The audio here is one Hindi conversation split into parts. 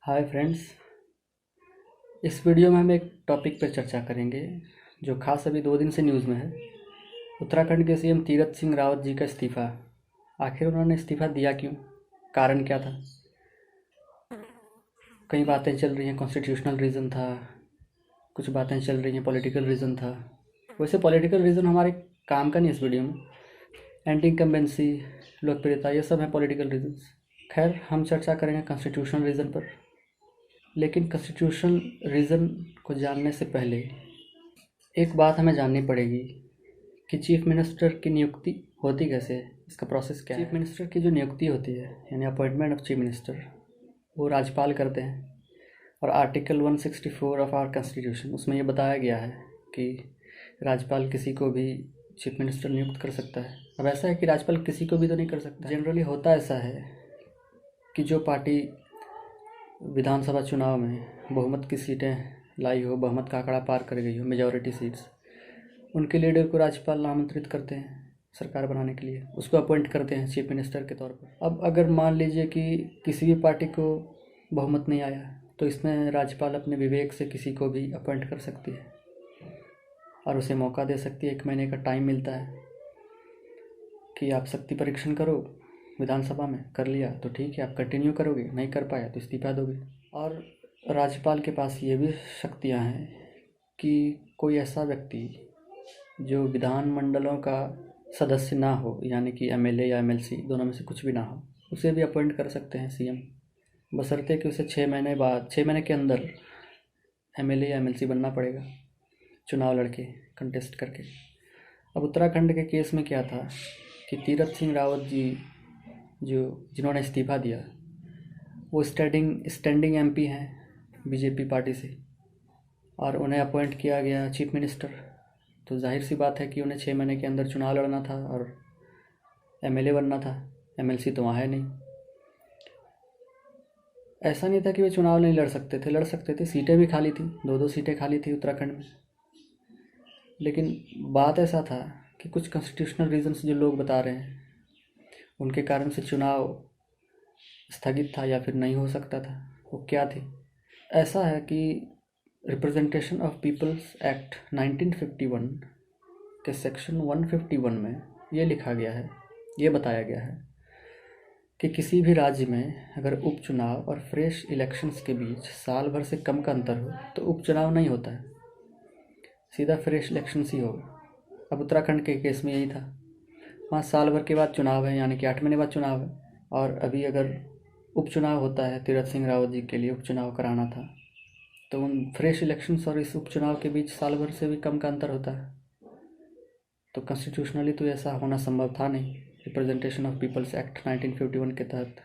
Hi friends. इस वीडियो में हम एक टॉपिक पर चर्चा करेंगे जो खास अभी 2 दिन से न्यूज़ में है। उत्तराखंड के सीएम तीरथ सिंह रावत जी का इस्तीफ़ा। आखिर उन्होंने इस्तीफ़ा दिया क्यों? कारण क्या था? कई बातें चल रही हैं कॉन्स्टिट्यूशनल रीज़न था, कुछ बातें चल रही हैं पॉलिटिकल रीज़न था। वैसे पॉलिटिकल रीज़न हमारे काम का नहीं इस वीडियो में। एंटी इनकम्बेंसी, लोकप्रियता, ये सब है पॉलिटिकल रीजंस। खैर, हम चर्चा करेंगे कॉन्स्टिट्यूशनल रीज़न पर। लेकिन कॉन्स्टिट्यूशनल रीज़न को जानने से पहले एक बात हमें जाननी पड़ेगी कि चीफ मिनिस्टर की नियुक्ति होती कैसे है, इसका प्रोसेस क्या है। चीफ मिनिस्टर की जो नियुक्ति होती है यानी अपॉइंटमेंट ऑफ चीफ मिनिस्टर, वो राज्यपाल करते हैं। और आर्टिकल 164 ऑफ आवर कॉन्स्टिट्यूशन, उसमें ये बताया गया है कि राज्यपाल किसी को भी चीफ मिनिस्टर नियुक्त कर सकता है। अब ऐसा है कि राज्यपाल किसी को भी तो नहीं कर सकता। जनरली होता ऐसा है कि जो पार्टी विधानसभा चुनाव में बहुमत की सीटें लाई हो, बहुमत का आंकड़ा पार कर गई हो, मेजॉरिटी सीट्स, उनके लीडर को राज्यपाल आमंत्रित करते हैं सरकार बनाने के लिए, उसको अपॉइंट करते हैं चीफ मिनिस्टर के तौर पर। अब अगर मान लीजिए कि किसी भी पार्टी को बहुमत नहीं आया तो इसमें राज्यपाल अपने विवेक से किसी को भी अपॉइंट कर सकती है और उसे मौका दे सकती है। 1 महीने का टाइम मिलता है कि आप शक्ति परीक्षण करो, विधानसभा में कर लिया तो ठीक है, आप कंटिन्यू करोगे, नहीं कर पाया तो इस्तीफा दोगे। और राज्यपाल के पास ये भी शक्तियाँ हैं कि कोई ऐसा व्यक्ति जो विधानमंडलों का सदस्य ना हो, यानी कि एमएलए या एमएलसी दोनों में से कुछ भी ना हो, उसे भी अपॉइंट कर सकते हैं सीएम, बशर्ते कि उसे 6 महीने के अंदर एमएलए या एमएलसी बनना पड़ेगा, चुनाव लड़के कंटेस्ट करके। अब उत्तराखंड के केस में क्या था कि तीरथ सिंह रावत जी जिन्होंने इस्तीफ़ा दिया, वो स्टैंडिंग एमपी हैं बीजेपी पार्टी से, और उन्हें अपॉइंट किया गया चीफ मिनिस्टर। तो जाहिर सी बात है कि उन्हें 6 महीने के अंदर चुनाव लड़ना था और एमएलए बनना था। एमएलसी तो वहाँ है नहीं। ऐसा नहीं था कि वे चुनाव नहीं लड़ सकते थे, सीटें भी खाली थी, 2-2 सीटें खाली थी उत्तराखंड में। लेकिन बात ऐसा था कि कुछ कॉन्स्टिट्यूशनल रीजंस जो लोग बता रहे हैं उनके कारण से चुनाव स्थगित था या फिर नहीं हो सकता था। वो क्या थे? ऐसा है कि रिप्रेजेंटेशन ऑफ पीपल्स एक्ट 1951 के सेक्शन 151 में ये लिखा गया है, ये बताया गया है कि किसी भी राज्य में अगर उपचुनाव और फ्रेश इलेक्शंस के बीच साल भर से कम का अंतर हो तो उपचुनाव नहीं होता है, सीधा फ्रेश इलेक्शंस ही होगा। अब उत्तराखंड के केस में यही था, वहाँ साल भर के बाद चुनाव है, यानी कि 8 महीने बाद चुनाव है। और अभी अगर उपचुनाव होता है, तीरथ सिंह रावत जी के लिए उपचुनाव कराना था, तो उन फ्रेश इलेक्शंस और इस उपचुनाव के बीच साल भर से भी कम का अंतर होता है। तो कॉन्स्टिट्यूशनली तो ऐसा होना संभव था नहीं, रिप्रेजेंटेशन ऑफ पीपल्स एक्ट 1951 के तहत।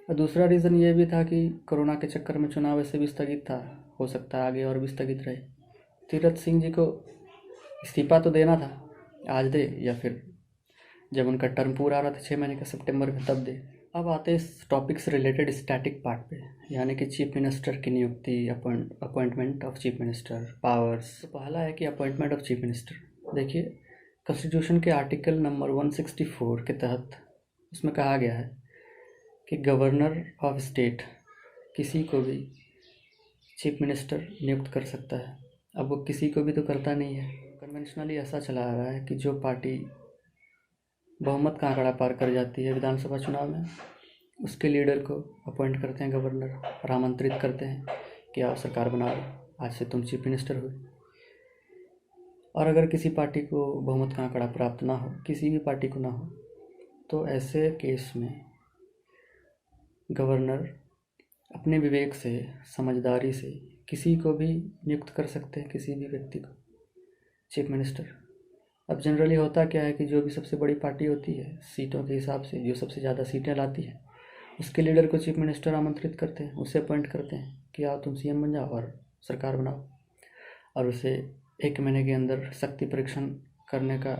और दूसरा रीज़न ये भी था कि कोरोना के चक्कर में चुनाव ऐसे भी स्थगित था, हो सकता है आगे और भी स्थगित रहे। तीरथ सिंह जी को इस्तीफा तो देना था, आज दे या फिर जब उनका टर्म पूरा आ रहा था 6 महीने का सितंबर में तब दे। अब आते हैं इस टॉपिक से रिलेटेड स्टैटिक पार्ट पे, यानी कि चीफ मिनिस्टर की नियुक्ति, appointment of chief minister, powers. तो पहला है कि अपॉइंटमेंट ऑफ चीफ मिनिस्टर। देखिए, कॉन्स्टिट्यूशन के आर्टिकल नंबर 164 के तहत उसमें कहा गया है कि गवर्नर ऑफ स्टेट किसी को भी चीफ मिनिस्टर नियुक्त कर सकता है। अब वो किसी को भी तो करता नहीं है। कन्वेंशनली ऐसा चला आ रहा है कि जो पार्टी बहुमत का आंकड़ा पार कर जाती है विधानसभा चुनाव में, उसके लीडर को अपॉइंट करते हैं गवर्नर और आमंत्रित करते हैं कि आओ सरकार बना लो, आज से तुम चीफ मिनिस्टर हुए। और अगर किसी पार्टी को बहुमत का आंकड़ा प्राप्त ना हो, किसी भी पार्टी को ना हो, तो ऐसे केस में गवर्नर अपने विवेक से, समझदारी से किसी को भी नियुक्त कर सकते हैं, किसी भी व्यक्ति को चीफ मिनिस्टर। अब जनरली होता क्या है कि जो भी सबसे बड़ी पार्टी होती है, सीटों के हिसाब से जो सबसे ज़्यादा सीटें लाती है, उसके लीडर को चीफ मिनिस्टर आमंत्रित करते हैं, उसे अपॉइंट करते हैं कि आओ तुम सीएम बन जाओ और सरकार बनाओ। और उसे 1 महीने के अंदर शक्ति परीक्षण करने का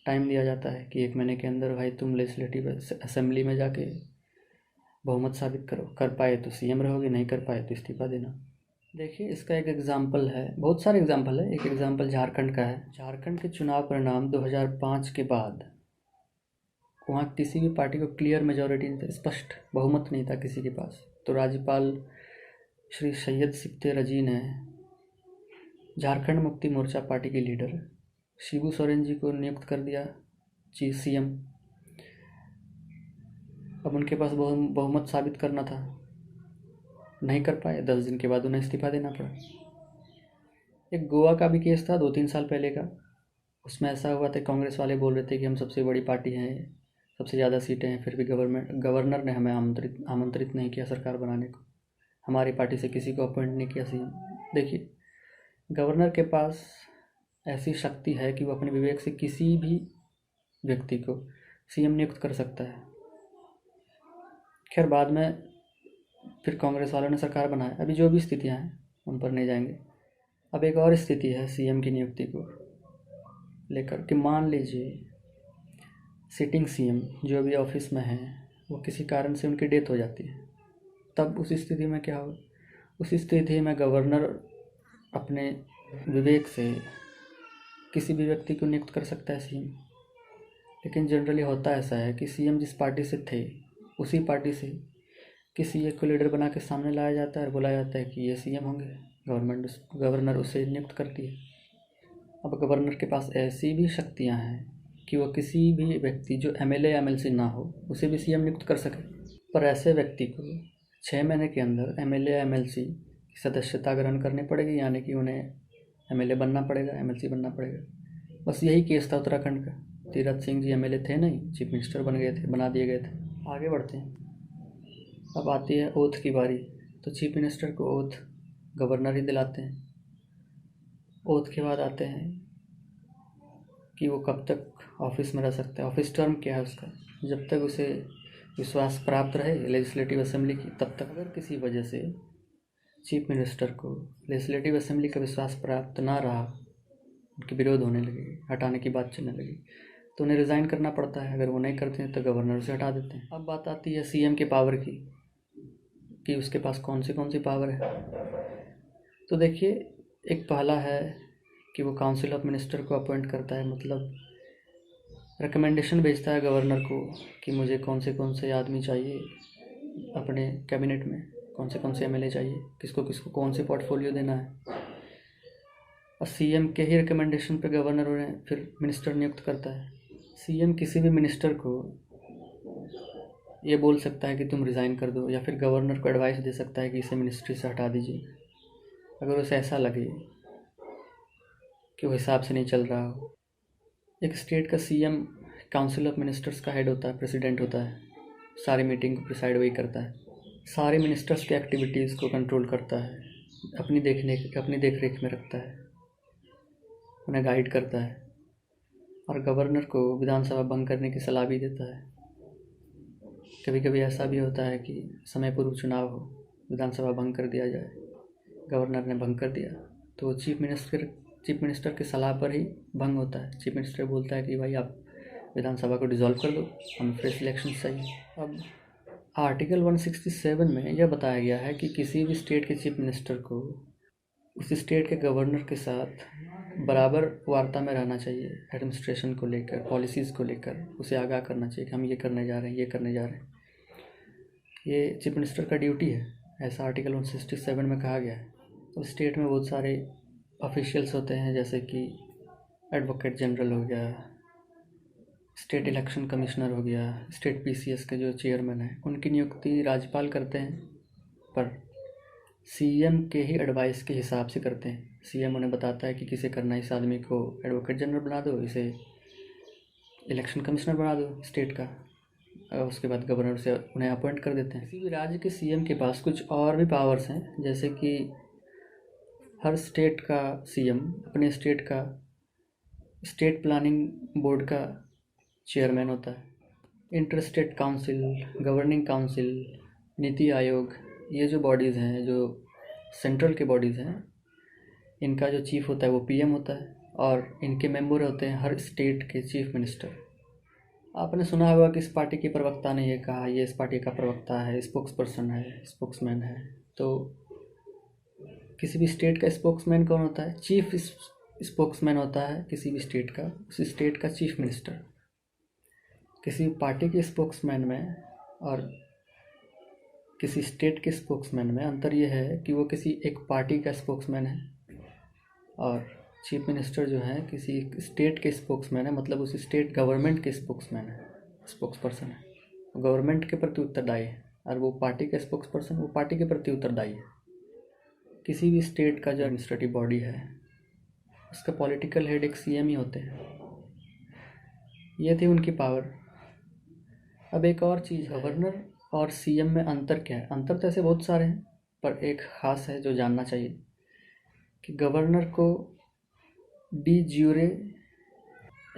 टाइम दिया जाता है कि 1 महीने के अंदर भाई तुम लेजिस्लेटिव असेंबली में जाके बहुमत साबित करो, कर पाए तो सीएम रहोगे, नहीं कर पाए तो इस्तीफा देना। देखिए, इसका एक एग्जाम्पल है, बहुत सारे एग्जाम्पल है। एक एग्जाम्पल झारखंड का है। झारखंड के चुनाव परिणाम 2005 के बाद वहाँ किसी भी पार्टी को क्लियर मेजॉरिटी नहीं था, स्पष्ट बहुमत नहीं था किसी के पास। तो राज्यपाल श्री सैयद सिक्ते रजी ने झारखंड मुक्ति मोर्चा पार्टी के लीडर शिबू सोरेन जी को नियुक्त कर दिया CM। अब उनके पास बहुमत साबित करना था, नहीं कर पाए। 10 दिन के बाद उन्हें इस्तीफा देना पड़ा। एक गोवा का भी केस था 2-3 साल पहले का। उसमें ऐसा हुआ था, कांग्रेस वाले बोल रहे थे कि हम सबसे बड़ी पार्टी हैं, सबसे ज़्यादा सीटें हैं, फिर भी गवर्नर ने हमें आमंत्रित नहीं किया सरकार बनाने को, हमारी पार्टी से किसी को अपॉइंट नहीं किया CM। देखिए, गवर्नर के पास ऐसी शक्ति है कि वो अपने विवेक से किसी भी व्यक्ति को CM नियुक्त कर सकता है। खैर, बाद में फिर कांग्रेस वालों ने सरकार बनाया। अभी जो भी स्थितियाँ हैं उन पर नहीं जाएंगे। अब एक और स्थिति है CM की नियुक्ति को लेकर कि मान लीजिए सिटिंग CM जो भी ऑफिस में है वो किसी कारण से उनकी डेथ हो जाती है, तब उस स्थिति में क्या होगा? उस स्थिति में गवर्नर अपने विवेक से किसी भी व्यक्ति को नियुक्त कर सकता है CM। लेकिन जनरली होता ऐसा है कि CM जिस पार्टी से थे उसी पार्टी से किसी एक को लीडर बना के सामने लाया जाता है और बोला जाता है कि ये CM होंगे। गवर्नर उसे नियुक्त करती है। अब गवर्नर के पास ऐसी भी शक्तियां हैं कि वो किसी भी व्यक्ति जो MLA MLC ना हो उसे भी CM नियुक्त कर सके। पर ऐसे व्यक्ति को 6 महीने के अंदर MLA MLC की सदस्यता ग्रहण करनी पड़ेगी, यानी कि उन्हें MLA बनना पड़ेगा, MLC बनना पड़ेगा। बस यही केस था उत्तराखंड का। तीरथ सिंह जी MLA थे नहीं, चीफ मिनिस्टर बना दिए गए थे। आगे बढ़ते हैं। अब आती है ओथ की बारी। तो चीफ मिनिस्टर को ओथ गवर्नर ही दिलाते हैं। ओथ के बाद आते हैं कि वो कब तक ऑफिस में रह सकता है। ऑफिस टर्म क्या है उसका? जब तक उसे विश्वास प्राप्त रहे लेजिस्लेटिव असेंबली की, तब तक। अगर किसी वजह से चीफ मिनिस्टर को लेजिस्लेटिव असेंबली का विश्वास प्राप्त ना रहा, उनके विरोध होने लगे, हटाने की बात चलने लगी, तो उन्हें रिज़ाइन करना पड़ता है। अगर वो नहीं करते हैं तो गवर्नर से हटा देते हैं। अब बात आती है CM के पावर की कि उसके पास कौन सी पावर है। तो देखिए, एक पहला है कि वो काउंसिल ऑफ मिनिस्टर को अपॉइंट करता है, मतलब रिकमेंडेशन भेजता है गवर्नर को कि मुझे कौन से आदमी चाहिए अपने कैबिनेट में, कौन से MLA चाहिए, किसको किसको कौन से पोर्टफोलियो देना है। और CM के ही रिकमेंडेशन पे गवर्नर उन्हें फिर मिनिस्टर नियुक्त करता है। CM किसी भी मिनिस्टर को ये बोल सकता है कि तुम रिज़ाइन कर दो, या फिर गवर्नर को एडवाइस दे सकता है कि इसे मिनिस्ट्री से हटा दीजिए, अगर उसे ऐसा लगे कि वो हिसाब से नहीं चल रहा हो। एक स्टेट का CM काउंसिल ऑफ मिनिस्टर्स का हेड होता है, प्रेसिडेंट होता है। सारी मीटिंग को प्रिसाइड वही करता है, सारे मिनिस्टर्स के एक्टिविटीज़ को कंट्रोल करता है, अपनी देख रेख में रखता है, उन्हें गाइड करता है, और गवर्नर को विधानसभा भंग करने की सलाह भी देता है। कभी कभी ऐसा भी होता है कि समय पूर्व चुनाव हो, विधानसभा भंग कर दिया जाए, गवर्नर ने भंग कर दिया, तो चीफ मिनिस्टर की सलाह पर ही भंग होता है। चीफ मिनिस्टर बोलता है कि भाई आप विधानसभा को डिसॉल्व कर दो, हमें फ्रेश इलेक्शन चाहिए। अब आर्टिकल 167 में यह बताया गया है कि किसी भी स्टेट के चीफ मिनिस्टर को उस स्टेट के गवर्नर के साथ बराबर वार्ता में रहना चाहिए। एडमिनिस्ट्रेशन को लेकर, पॉलिसीज़ को लेकर उसे आगाह करना चाहिए कि हम ये करने जा रहे हैं, ये करने जा रहे हैं। ये चीफ मिनिस्टर का ड्यूटी है, ऐसा आर्टिकल 167 में कहा गया है। तो स्टेट में बहुत सारे ऑफिशियल्स होते हैं, जैसे कि एडवोकेट जनरल हो गया, स्टेट इलेक्शन कमिश्नर हो गया, स्टेट PCS के जो चेयरमैन हैं, उनकी नियुक्ति राज्यपाल करते हैं, पर CM के ही एडवाइस के हिसाब से करते हैं। CM उन्हें बताता है कि किसे करना है, इस आदमी को एडवोकेट जनरल बना दो, इसे इलेक्शन कमिश्नर बना दो स्टेट का, और उसके बाद गवर्नर से उन्हें अपॉइंट कर देते हैं। किसी भी राज्य के CM के पास कुछ और भी पावर्स हैं, जैसे कि हर स्टेट का CM अपने स्टेट का स्टेट प्लानिंग बोर्ड का चेयरमैन होता है। Inter state council, governing council, NITI Aayog, ये जो बॉडीज़ हैं, जो सेंट्रल के बॉडीज़ हैं, इनका जो चीफ होता है वो PM होता है, और इनके मेंबर होते हैं हर स्टेट के चीफ मिनिस्टर। आपने सुना होगा कि इस पार्टी के प्रवक्ता ने ये कहा, ये इस पार्टी का प्रवक्ता है, स्पोक्स पर्सन है, स्पोक्समैन है। तो किसी भी स्टेट का स्पोक्समैन कौन होता है? चीफ स्पोक्समैन होता है किसी भी स्टेट का, उस स्टेट का चीफ मिनिस्टर। किसी पार्टी के स्पोक्समैन में और किसी स्टेट के स्पोक्समैन में अंतर ये है कि वो किसी एक पार्टी का स्पोक्समैन है और चीफ मिनिस्टर जो है किसी एक स्टेट के स्पोक्समैन है, मतलब उसी स्टेट गवर्नमेंट के स्पोक्समैन है, स्पोक्सपर्सन है, गवर्नमेंट के प्रति उत्तरदायी है। और वो पार्टी का स्पोक्सपर्सन वो पार्टी के प्रति उत्तरदायी है। किसी भी स्टेट का जो एडमिनिस्ट्रेटिव बॉडी है उसका पॉलिटिकल हेड एक सीएम ही होते हैं। ये थी उनकी पावर। अब एक और चीज़, गवर्नर और सीएम में अंतर क्या है? अंतर तो ऐसे बहुत सारे हैं, पर एक ख़ास है जो जानना चाहिए कि गवर्नर को डी ज्यूरे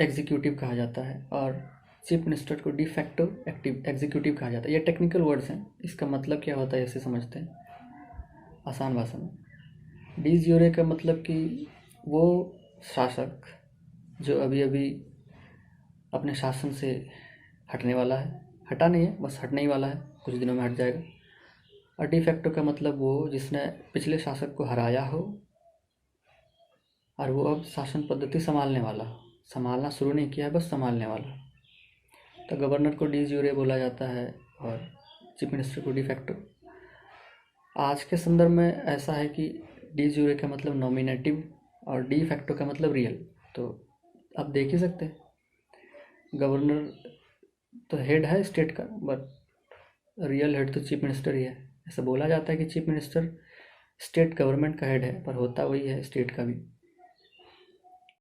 एग्जीक्यूटिव कहा जाता है और चीफ मिनिस्टर को डी फैक्टो एग्जीक्यूटिव कहा जाता है। ये टेक्निकल वर्ड्स हैं, इसका मतलब क्या होता है ऐसे समझते हैं आसान भाषा में। डी ज्यूरे का मतलब कि वो शासक जो अभी अभी अपने शासन से हटने वाला है, हटा नहीं है, बस हटने ही वाला है, कुछ दिनों में हट जाएगा। और डी फैक्टो का मतलब वो जिसने पिछले शासक को हराया हो और वो अब शासन पद्धति संभालने वाला हो, संभालना शुरू नहीं किया है, बस संभालने वाला। तो गवर्नर को डी ज्यूरे बोला जाता है और चीफ मिनिस्टर को डी फैक्टो। आज के संदर्भ में ऐसा है कि डी ज्यूरे का मतलब नॉमिनेटिव और डी फैक्टो का मतलब रियल। तो आप देख ही सकते हैं गवर्नर तो हेड है स्टेट का, बट रियल हेड तो चीफ मिनिस्टर ही है। ऐसा बोला जाता है कि चीफ मिनिस्टर स्टेट गवर्नमेंट का हेड है, पर होता वही है स्टेट का भी।